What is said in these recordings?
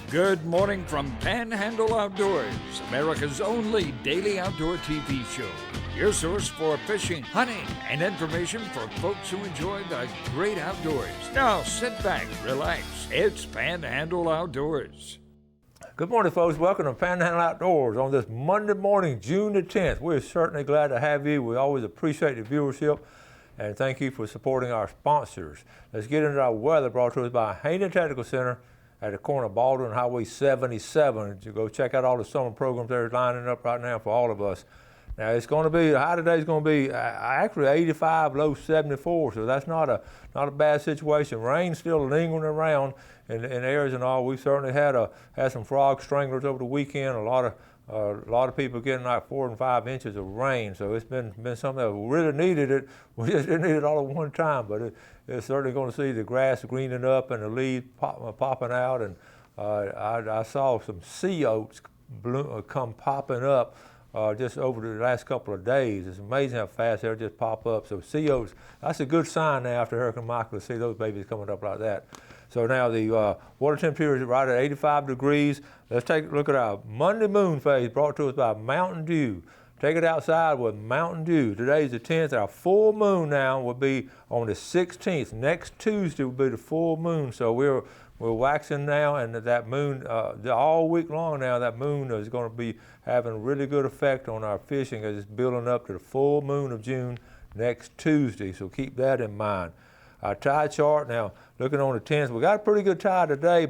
Good morning from Panhandle Outdoors, America's only daily outdoor TV show. Your source for fishing, hunting, and information for folks who enjoy the great outdoors. Now sit back, relax. It's Panhandle Outdoors. Good morning, folks. Welcome to Panhandle Outdoors on this Monday morning, June the 10th. We're certainly glad to have you. We always appreciate the viewership, and thank you for supporting our sponsors. Let's get into our weather, brought to us by Hayden Technical Center at the corner of Baldwin Highway 77. You go check out all the summer programs that are lining up right now for all of us. Now it's going to be, the high today is going to be actually 85, low 74, so that's not a bad situation. Rain still lingering around in areas and all. We certainly had some frog stranglers over the weekend. A lot of people getting like 4 and 5 inches of rain, so it's been something that we really needed it. We just didn't need it all at one time, but it's certainly going to see the grass greening up and the leaves popping out. And I saw some sea oats come popping up just over the last couple of days. It's amazing how fast they'll just pop up. So sea oats, that's a good sign now after Hurricane Michael to see those babies coming up like that. So now the water temperature is right at 85 degrees. Let's take a look at our Monday moon phase brought to us by Mountain Dew. Take it outside with Mountain Dew. Today's the 10th. Our full moon now will be on the 16th. Next Tuesday will be the full moon. So we're waxing now, and that moon, all week long now, that moon is going to be having a really good effect on our fishing as it's building up to the full moon of June next Tuesday. So keep that in mind. Our tide chart now, looking on the 10th, we got a pretty good tide today,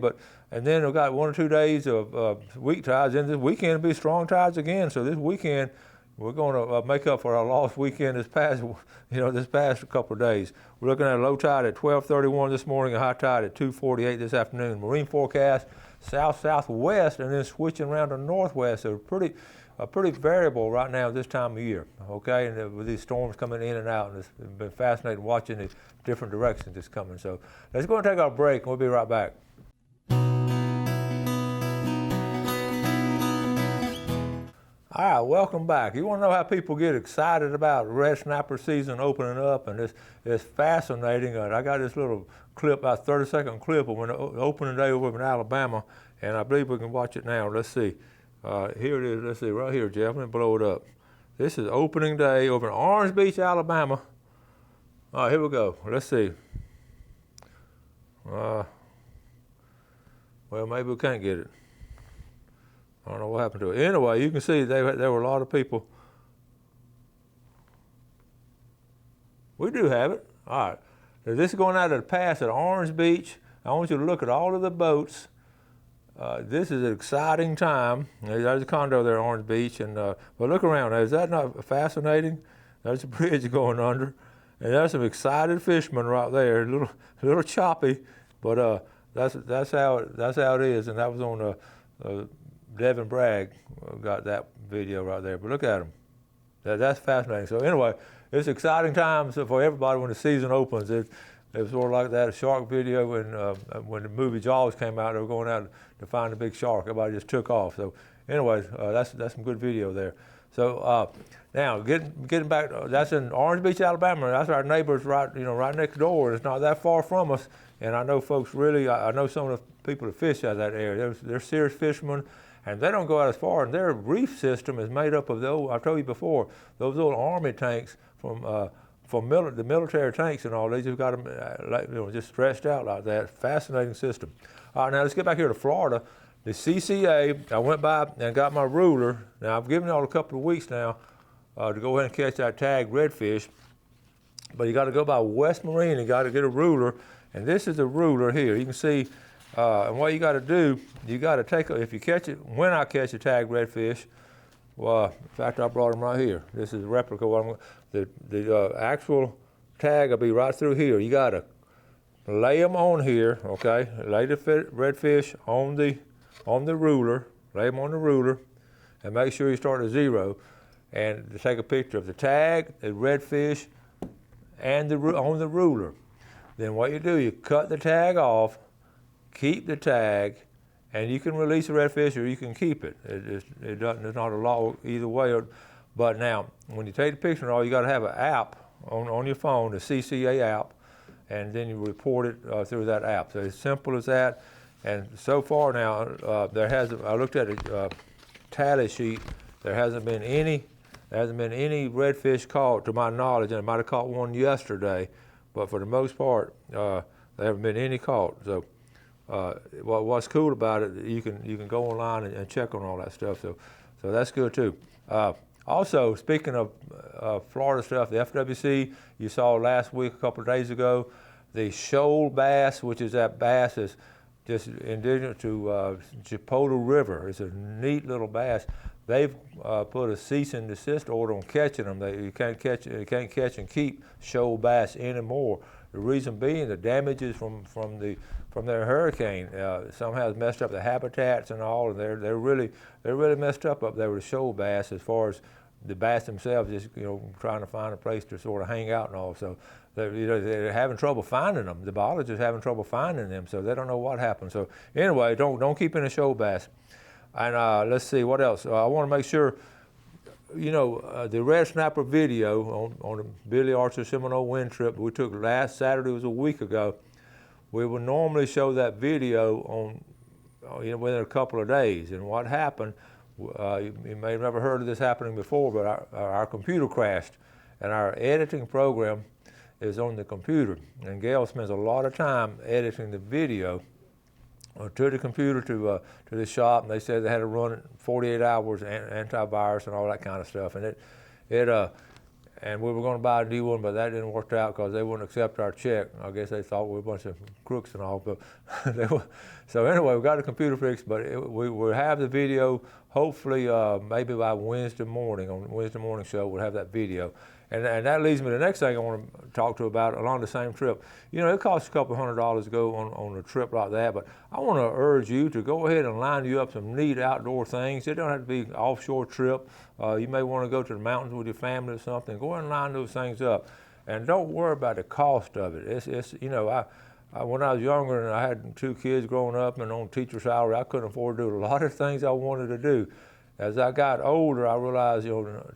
and then we've got 1 or 2 days of weak tides. And this weekend will be strong tides again. So this weekend, we're going to make up for our lost weekend this past couple of days. We're looking at a low tide at 12:31 this morning, a high tide at 2:48 this afternoon. Marine forecast south-southwest, and then switching around to northwest. So pretty variable right now this time of year. Okay, and with these storms coming in and out, and it's been fascinating watching the different directions it's coming. So let's go and take our break, and we'll be right back. All right, welcome back. You want to know how people get excited about red snapper season opening up, and it's fascinating. I got this little clip, about 30-second clip of when the opening day over in Alabama, and I believe we can watch it now. Let's see. Here it is. Let's see, right here, Jeff. Let me blow it up. This is opening day over in Orange Beach, Alabama. All right, here we go. Let's see. Well, maybe we can't get it. I don't know what happened to it. Anyway, you can see there were a lot of people. We do have it. All right. Now, this is going out of the pass at Orange Beach. I want you to look at all of the boats. This is an exciting time. There's a condo there at Orange Beach. But look around. Is that not fascinating? There's a bridge going under. And there's some excited fishermen right there. A little choppy, but that's how it is. And that was on Devin Bragg got that video right there, but look at them. That's fascinating. So anyway, it's exciting times for everybody when the season opens. It was sort of like that shark video when the movie Jaws came out. They were going out to find a big shark. Everybody just took off. So anyways, that's some good video there. So now getting back, that's in Orange Beach, Alabama. That's our neighbors right next door. It's not that far from us. And I know folks I know some of the people that fish out of that area. They're serious fishermen. And they don't go out as far, and their reef system is made up of I've told you before, those old Army tanks from the military tanks and all. They just got them just stretched out like that. Fascinating system. All right, now let's get back here to Florida. The CCA, I went by and got my ruler. Now I've given y'all a couple of weeks now to go ahead and catch that tag redfish, but you got to go by West Marine. You got to get a ruler, and this is the ruler here. You can see. And what you got to do, you got to take, if you catch it, when I catch a tag redfish, well, in fact, I brought them right here. This is a replica. The actual tag will be right through here. You got to lay them on here, okay? Lay the redfish on the ruler, lay them on the ruler, and make sure you start at 0. And to take a picture of the tag, the redfish, and on the ruler. Then what you do, you cut the tag off, keep the tag, and you can release the redfish or you can keep it. There's not a law either way. But now, when you take the picture and all, you got to have an app on your phone, the CCA app, and then you report it through that app. So as simple as that. And so far now, I looked at a tally sheet. There hasn't been any redfish caught to my knowledge, and I might have caught one yesterday, but for the most part, there haven't been any caught. So what's cool about it, you can go online and check on all that stuff. So that's good too. Also, speaking of Florida stuff, the FWC, you saw last week, a couple of days ago, the shoal bass, which is that bass is just indigenous to Chipotle River. It's a neat little bass. They've put a cease and desist order on catching them. You can't catch and keep shoal bass anymore. The reason being the damages from their hurricane somehow has messed up the habitats and all, and they're really messed up there with the shoal bass as far as the bass themselves, just trying to find a place to sort of hang out and all. So they're having trouble finding them. The biologists are having trouble finding them, so they don't know what happened. So anyway, don't keep any shoal bass. And let's see what else. I want to make sure, the red snapper video on the Billy Archer Seminole wind trip we took last Saturday, was a week ago. We would normally show that video on, within a couple of days. And what happened, you may have never heard of this happening before, but our computer crashed, and our editing program is on the computer. And Gail spends a lot of time editing the video to the computer to the shop, and they said they had to run it 48 hours, antivirus and all that kind of stuff. And and we were going to buy a new one, but that didn't work out because they wouldn't accept our check. I guess they thought we were a bunch of crooks and all. But so anyway, we got the computer fixed, but we will have the video hopefully maybe by Wednesday morning. On the Wednesday morning show, we'll have that video. And that leads me to the next thing I want to talk to about along the same trip. It costs a couple $100 to go on a trip like that, but I want to urge you to go ahead and line you up some neat outdoor things. It don't have to be an offshore trip. You may want to go to the mountains with your family or something. Go ahead and line those things up. And don't worry about the cost of it. When I was younger and I had 2 kids growing up and on teacher salary, I couldn't afford to do a lot of things I wanted to do. As I got older, I realized,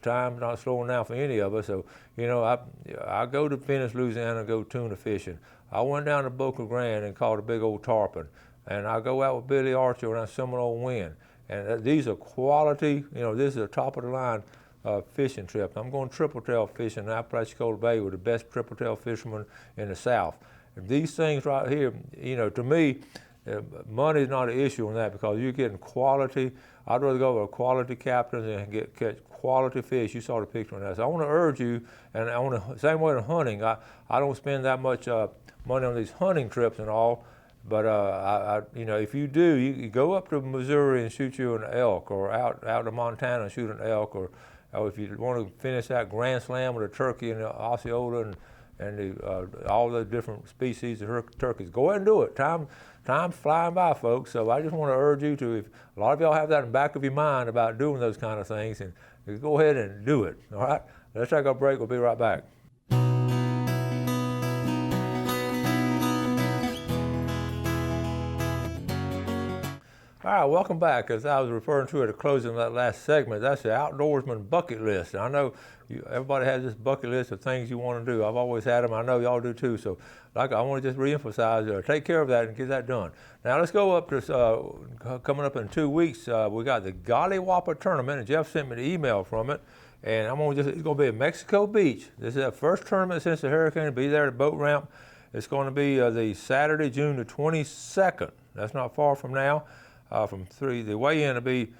time's not slowing down for any of us. So, I go to Venice, Louisiana, and go tuna fishing. I went down to Boca Grande and caught a big old tarpon. And I go out with Billy Archer on a Seminole wind. And these are quality, this is a top of the line fishing trip. I'm going triple tail fishing in Apalachicola Bay with the best triple tail fishermen in the South. And these things right here, to me, money is not an issue on that because you're getting quality. I'd rather go with a quality captain and catch quality fish. You saw the picture on that. So I want to urge you, and same way in hunting. I don't spend that much money on these hunting trips and all, but if you do, you go up to Missouri and shoot you an elk, or out to Montana and shoot an elk, or if you want to finish that Grand Slam with a turkey and the Osceola and all the different species of turkeys, go ahead and do it. Time's flying by, folks, so I just want to urge you to, if a lot of y'all have that in the back of your mind about doing those kind of things, and go ahead and do it, all right? Let's take a break. We'll be right back. All right, welcome back. As I was referring to at the closing of that last segment, that's the outdoorsman bucket list. And I know everybody has this bucket list of things you want to do. I've always had them. I know y'all do too. So I want to just reemphasize, take care of that and get that done. Now let's go up to, coming up in 2 weeks, we got the Golly Whopper tournament, and Jeff sent me the email from it. And it's going to be at Mexico Beach. This is the first tournament since the hurricane. It'll be there at the boat ramp. It's going to be the Saturday, June the 22nd. That's not far from now. From 3, the weigh-in will be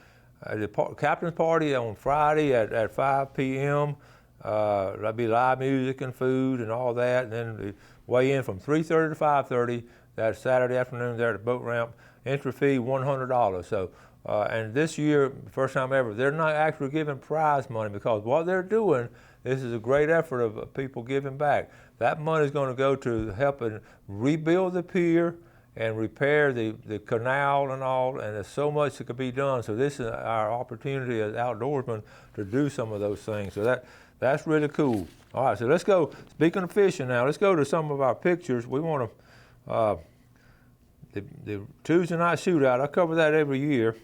the captain's party on Friday at 5 p.m. There'll be live music and food and all that, and then the weigh-in from 3:30 to 5:30 that Saturday afternoon there at the boat ramp. Entry fee $100. So, and this year, first time ever, they're not actually giving prize money because what they're doing, this is a great effort of people giving back. That money is going to go to helping rebuild the pier and repair the canal and all, and there's so much that could be done. So this is our opportunity as outdoorsmen to do some of those things. So that's really cool. All right, so let's go, speaking of fishing now, let's go to some of our pictures. We want to, the Tuesday night shootout, I cover that every year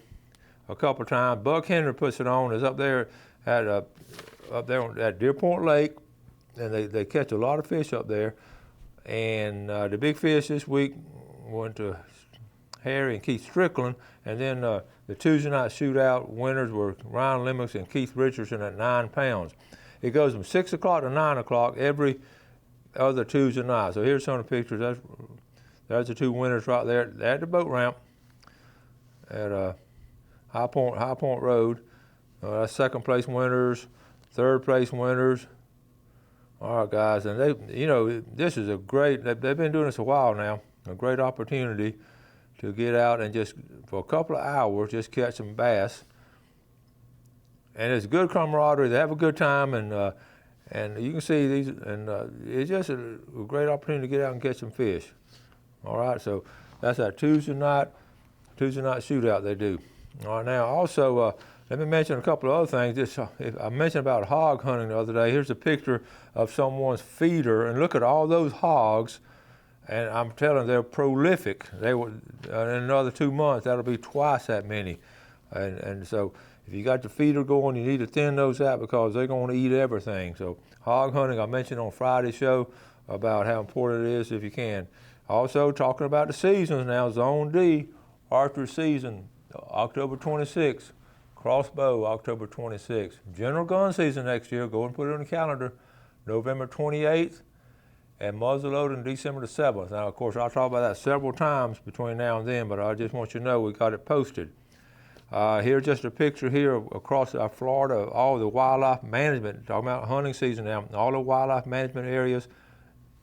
a couple of times. Buck Henry puts it on, is up there at Deer Point Lake, and they catch a lot of fish up there. And the big fish this week went to Harry and Keith Strickland, and then the Tuesday night shootout winners were Ryan Lemons and Keith Richardson at 9 pounds. It goes from 6 o'clock to 9 o'clock every other Tuesday night. So here's some of the pictures. There's the two winners right there at the boat ramp at High Point Road. That's second place winners, third place winners. All right, guys, and this is they've been doing this a while now. A great opportunity to get out and just for a couple of hours just catch some bass. And it's good camaraderie. They have a good time, and you can see these, and it's just a great opportunity to get out and catch some fish. All right, so that's that Tuesday night shootout they do. All right, now also let me mention a couple of other things. I mentioned about hog hunting the other day. Here's a picture of someone's feeder, and look at all those hogs. And I'm telling you, they're prolific. They will, in another 2 months, that'll be twice that many. And so if you got the feeder going, you need to thin those out because they're going to eat everything. So hog hunting, I mentioned on Friday's show about how important it is if you can. Also talking about the seasons now, Zone D, archery season, October 26th, crossbow, October 26th. General gun season next year, go and put it on the calendar, November 28th. And muzzleloading December the 7th. Now, of course, I'll talk about that several times between now and then, but I just want you to know we got it posted. Here's just a picture here across Florida of all the wildlife management, talking about hunting season now, all the wildlife management areas.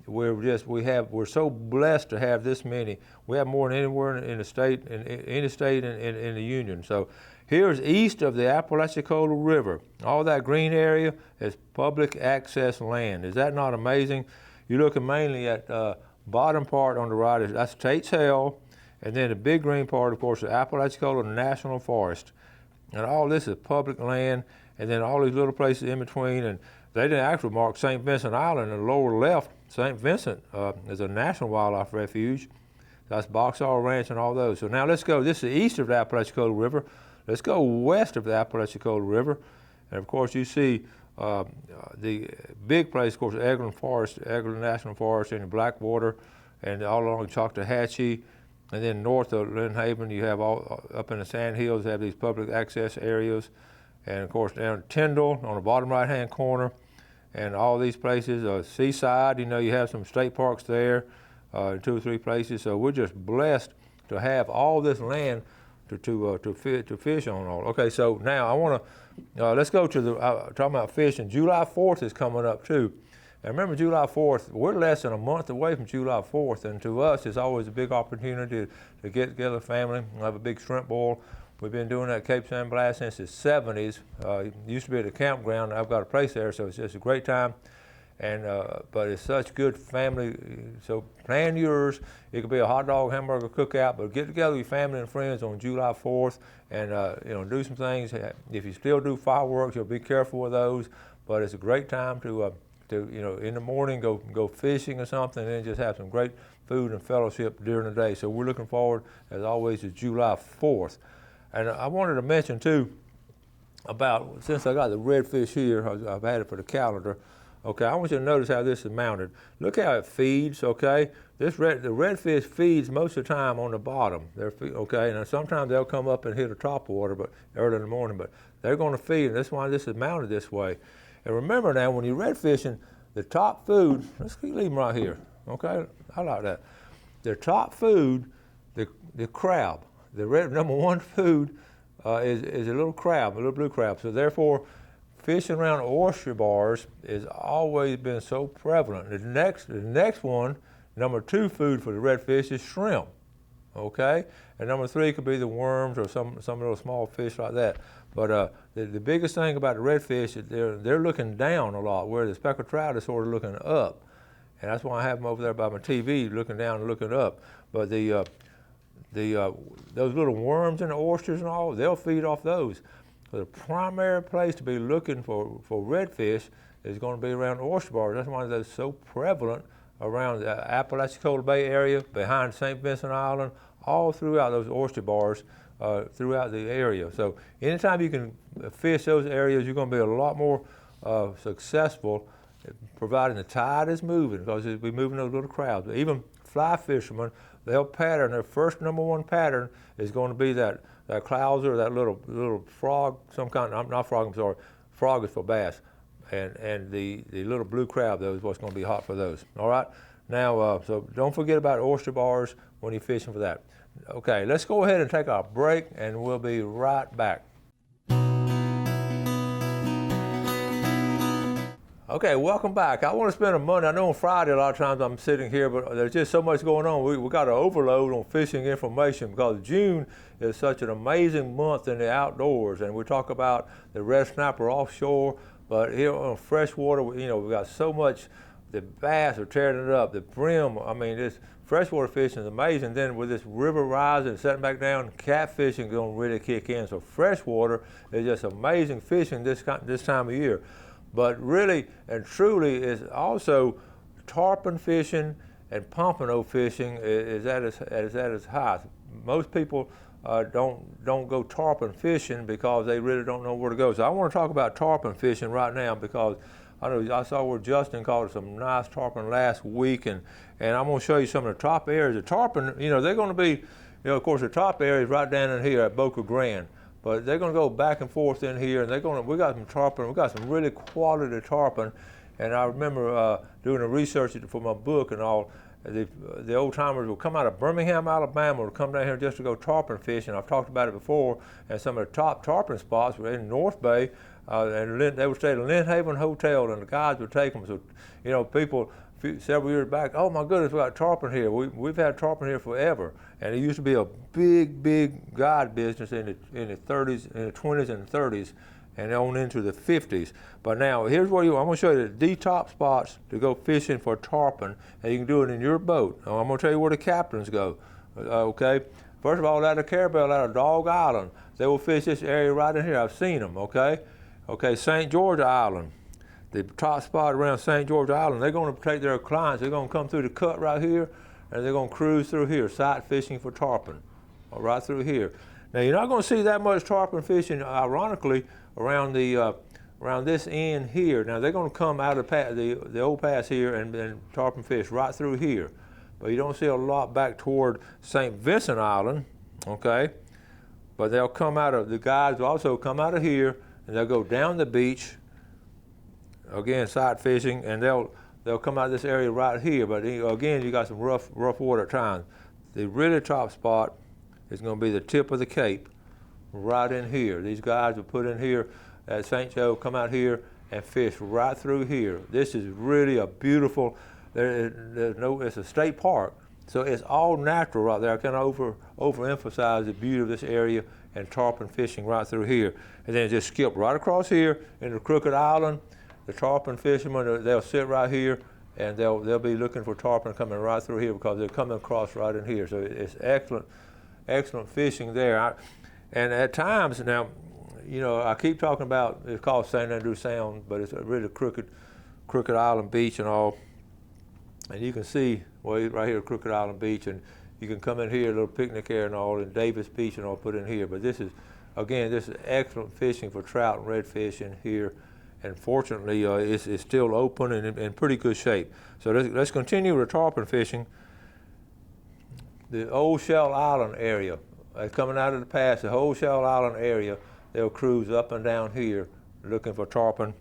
We're so blessed to have this many. We have more than anywhere in the state, in any state in the union. So here's east of the Apalachicola River. All that green area is public access land. Is that not amazing? You're looking mainly at bottom part on the right, that's Tate's Hell, and then the big green part, of course, the Apalachicola National Forest. And all this is public land, and then all these little places in between, and they didn't actually mark St. Vincent Island in the lower left. St. Vincent is a national wildlife refuge. That's Boxall Ranch and all those. So now let's go, this is east of the Apalachicola River. Let's go west of the Apalachicola River, and of course you see the big place, of course, Eglin National Forest in the Blackwater, and all along Choctawhatchee, and then north of Lynn Haven, you have all up in the Sand Hills, have these public access areas, and of course down at Tyndall on the bottom right-hand corner, and all these places. Seaside, you have some state parks there, 2 or 3 places. So we're just blessed to have all this land to fish on all. Okay, so now I want to let's go to the talking about fishing. July 4th is coming up too. And remember, July 4th, we're less than a month away from July 4th, and to us, it's always a big opportunity to get together, family, and have a big shrimp boil. We've been doing that at Cape San Blas since the 70s. It used to be at a campground. I've got a place there, so it's just a great time. And but it's such good family, so plan yours. It could be a hot dog, hamburger cookout, but get together with your family and friends on July 4th and do some things. If you still do fireworks, you'll be careful with those, but it's a great time to in the morning go fishing or something, and then just have some great food and fellowship during the day. So we're looking forward, as always, to July 4th. And I wanted to mention too about, since I got the redfish here, I've had it for the calendar. Okay, I want you to notice how this is mounted. Look how it feeds, okay? The redfish feeds most of the time on the bottom. Okay, and sometimes they'll come up and hit the top water, but early in the morning, but they're gonna feed, and that's why this is mounted this way. And remember now, when you're red fishing, the top food, let's leave them right here, okay? I like that. The top food, the crab, the number one food is a little crab, a little blue crab. So therefore, fishing around oyster bars has always been so prevalent. The next one, number 2 food for the redfish is shrimp, okay? And number 3 could be the worms or some little small fish like that. But the biggest thing about the redfish is they're looking down a lot, where the speckled trout is sort of looking up. And that's why I have them over there by my TV, looking down and looking up. But those little worms and the oysters and all, they'll feed off those. So the primary place to be looking for redfish is going to be around oyster bars. That's why they're so prevalent around the Apalachicola Bay area, behind St. Vincent Island, all throughout those oyster bars, throughout the area. So anytime you can fish those areas, you're going to be a lot more successful, providing the tide is moving, because it'll be moving those little crowds. But even fly fishermen, they'll pattern. Their first number one pattern is going to be that clouser, that little frog, some kind. Not frog. I'm sorry. Frog is for bass, and the little blue crab, though, is what's going to be hot for those. All right. Now, so don't forget about oyster bars when you're fishing for that. Okay, let's go ahead and take our break, and we'll be right back. Okay, welcome back. I want to spend a Monday. I know on Friday a lot of times I'm sitting here, but there's just so much going on. We got an overload on fishing information because June is such an amazing month in the outdoors, and we talk about the red snapper offshore, but here on freshwater, you know, we got so much. The bass are tearing it up. The brim, I mean, this freshwater fishing is amazing. Then with this river rising and setting back down, catfishing going to really kick in. So freshwater is just amazing fishing this time of year. But really and truly is also tarpon fishing and pompano fishing is at its height. Most people don't go tarpon fishing because they really don't know where to go. So I want to talk about tarpon fishing right now because I saw where Justin caught some nice tarpon last week, and I'm going to show you some of the top areas. The tarpon, you know, they're going to be, you know, of course, the top area is right down in here at Boca Grande. But they're going to go back and forth in here, and we got some tarpon. We got some really quality tarpon, and I remember doing the research for my book and all. The old timers will come out of Birmingham, Alabama, will come down here just to go tarpon fishing. I've talked about it before, and some of the top tarpon spots were in North Bay, and they would stay at the Lynn Haven Hotel, and the guys would take them. So, you know, people several years back, oh my goodness, we got tarpon here. We've had tarpon here forever, and it used to be a big guide business in the 30s, in the 20s and 30s, and on into the 50s. But now here's what I'm going to show you the top spots to go fishing for tarpon, and you can do it in your boat. Now, I'm going to tell you where the captains go. Okay, first of all, out of Carabel, out of Dog Island, they will fish this area right in here. I've seen them. Okay, St. George Island. The top spot around St. George Island, they're going to take their clients, they're going to come through the cut right here, and they're going to cruise through here, sight fishing for tarpon, right through here. Now, you're not going to see that much tarpon fishing, ironically, around this end here. Now, they're going to come out of the old pass here and tarpon fish right through here. But you don't see a lot back toward St. Vincent Island, okay? But they'll come out of, the guys will also come out of here, and they'll go down the beach, again, sight fishing, and they'll come out of this area right here. But again, you got some rough water at times. The really top spot is going to be the tip of the Cape, right in here. These guys will put in here at St. Joe, come out here and fish right through here. This is really a beautiful. It's a state park, so it's all natural right there. I can't overemphasize the beauty of this area and tarpon fishing right through here. And then just skip right across here into Crooked Island. The tarpon fishermen, they'll sit right here, and they'll be looking for tarpon coming right through here because they're coming across right in here. So it's excellent fishing there. And at times now, you know, I keep talking about, it's called St. Andrew Sound, but it's really Crooked Island Beach and all. And you can see, well, right here, Crooked Island Beach, and you can come in here, a little picnic area and all, and Davis Beach and all put in here. But this is excellent fishing for trout and redfish in here. And fortunately, it's still open and in pretty good shape. So let's continue with tarpon fishing. The Old Shell Island area, coming out of the pass, the whole Shell Island area, they'll cruise up and down here looking for tarpon.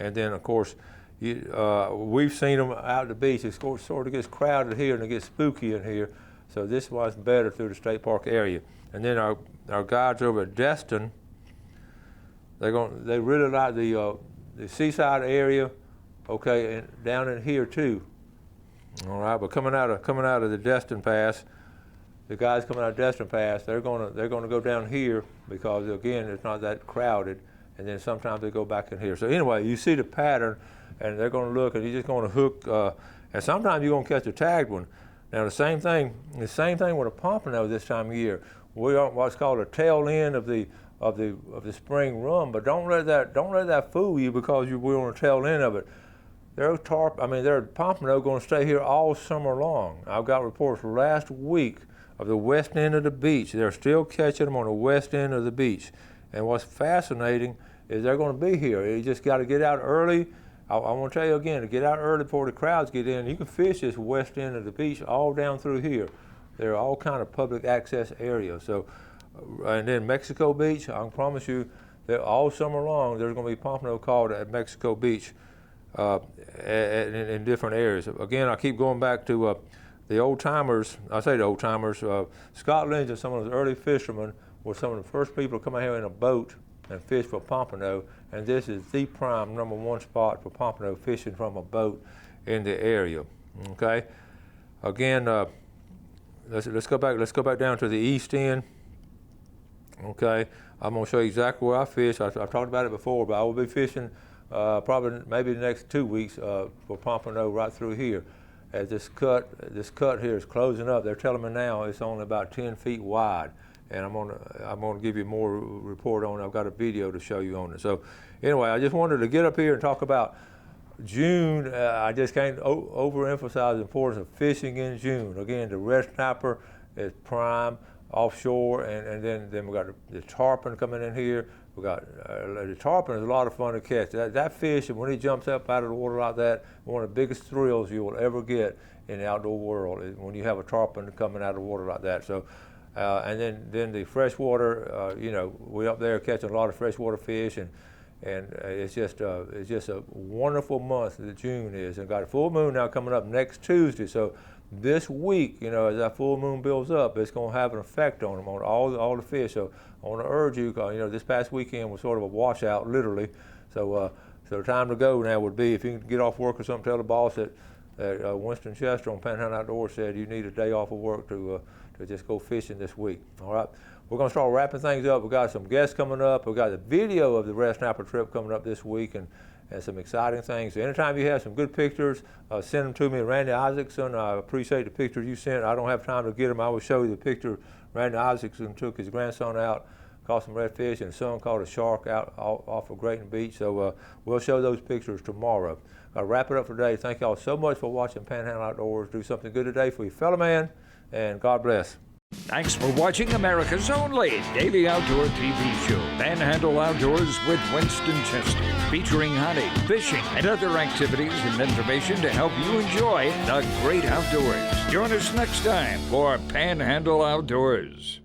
And then, of course, we've seen them out at the beach. It sort of gets crowded here and it gets spooky in here. So this was better through the state park area. And then our guides over at Destin, they really like the seaside area, okay, and down in here too. All right, but coming out of the Destin Pass, the guys coming out of Destin Pass, they're gonna go down here because again it's not that crowded, and then sometimes they go back in here. So anyway, you see the pattern, and they're gonna look, and you're just gonna hook, and sometimes you're gonna catch a tagged one. Now the same thing with a pompano this time of year. We are what's called a tail end of the spring run, but don't let that fool you because we're on the tail end of it. Their pompano going to stay here all summer long. I've got reports last week of the west end of the beach. They're still catching them on the west end of the beach. And what's fascinating is they're going to be here. You just got to get out early, I want to tell you again, to get out early before the crowds get in. You can fish this west end of the beach all down through here. There are all kind of public access areas. So, and then Mexico Beach, I can promise you that all summer long there's going to be pompano caught at Mexico Beach in different areas. Again, I keep going back to the old timers. I say the old timers. Scott Lynch and some of those early fishermen were some of the first people to come out here in a boat and fish for pompano, and this is the prime #1 spot for pompano fishing from a boat in the area. Okay, again, let's go back down to the east end. Okay, I'm going to show you exactly where I fish. I've talked about it before, but I will be fishing probably maybe the next 2 weeks for pompano right through here. As this cut here is closing up, they're telling me now it's only about 10 feet wide. And I'm gonna give you more report on it. I've got a video to show you on it. So anyway, I just wanted to get up here and talk about June. I just can't overemphasize the importance of fishing in June. Again, the red snapper is prime offshore, and then we got the tarpon coming in here. We got the tarpon is a lot of fun to catch. That fish, and when he jumps up out of the water like that, one of the biggest thrills you will ever get in the outdoor world is when you have a tarpon coming out of the water like that. So. And then the freshwater, you know, we're up there catching a lot of freshwater fish, and it's just a wonderful month that June is. And got a full moon now coming up next Tuesday. So this week, you know, as that full moon builds up, it's going to have an effect on them, on all the fish. So I want to urge you, you know, this past weekend was sort of a washout, literally. So the time to go now would be, if you can get off work or something, tell the boss that Winston Chester on Panhandle Outdoors said you need a day off of work to just go fishing this week. All right, we're going to start wrapping things up. We've got some guests coming up. We've got the video of the red snapper trip coming up this week, and some exciting things. So anytime you have some good pictures, send them to me. Randy Isaacson, I appreciate the pictures you sent. I don't have time to get them. I will show you the picture Randy Isaacson took his grandson out, caught some redfish, and his son caught a shark out off of Grayton Beach. So we'll show those pictures tomorrow. I'll wrap it up for today. Thank y'all so much for watching Panhandle Outdoors. Do something good today for your fellow man, and God bless. Thanks for watching America's only daily outdoor TV show, Panhandle Outdoors with Winston Chester, featuring hunting, fishing, and other activities and information to help you enjoy the great outdoors. Join us next time for Panhandle Outdoors.